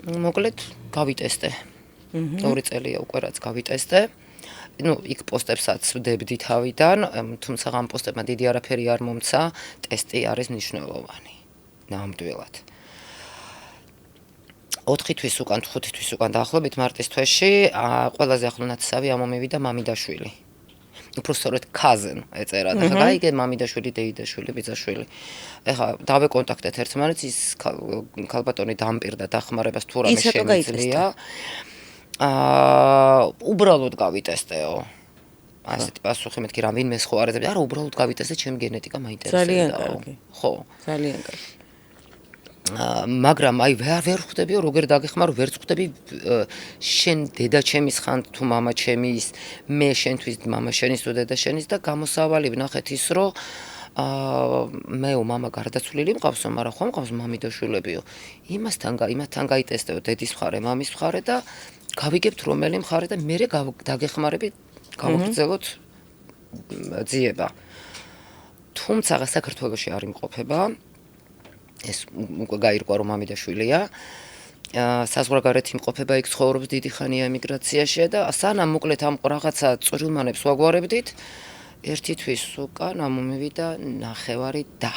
მოკლედ გავიტესტე. 2 წელია უკვე რაც გავიტესტე. იქ პოსტებსაც ვდებდი თავიდან, თუმცა ამ პოსტებმა დიდი არაფერი არ მომცა, ტესტი არის მნიშვნელოვანი. ნამდვილად. 4 თვის უკან, 5 თვის უკან დაახლოებით მარტის თვეში, ყველაზე ახლო ნათესავი ამომივიდა მამიდაშვილი. უბრალოდ cousin ეწერა და ხა გაიგე მამიდაშვილი, დეიდაშვილი, ბიძაშვილი. ეხა დავეკონტაქტეთ ერთმანეთს, ის ქალბატონი დამპირდა დახმარებას თუ რამე შემიძლია. უბრალოდ გავიტესტეო. ასეთი პასუხი მეთქი რა ვინმე ხო არ ეძებდა, არა უბრალოდ გავიტესტე, ჩემი გენეტიკა მაინტერესებდა. ძალიან კარგი. ხო. ძალიან კარგი. მაგრამ აი ვერ ხვდებიო როგორ დაგეხმარო, ვერც ხვდები შენ დედაჩემის ხან თუ მამაჩემის, მე შენთვის მამაშენის თუ დედაშენის და გამოსავალი ვნახეთ ის რომ მეო მამა გარდაცვლილი მყავსო, მაგრამ ხო მყავს მამიდაშვილებიო. იმასთან გაიტესტეო დედის მხარე, მამის მხარე და გავიგებთ რომელი მხარე და მე დაგეხმარებით გავაგრძელოთ ძიება. თუმცა საქართველოში არ იმყოფება. ეს უკვე გაირკვა რომ მამიდაშვილია. საზღვარგარეთ იმყოფება, იქ ცხოვრობს დიდი ხანია ემიგრაციაში და სანამ მოკლედ ამ რაღაცა წვრილმანებს ვაგვარებდით, ერთი თვის უკან ამომივიდა ნახევარი და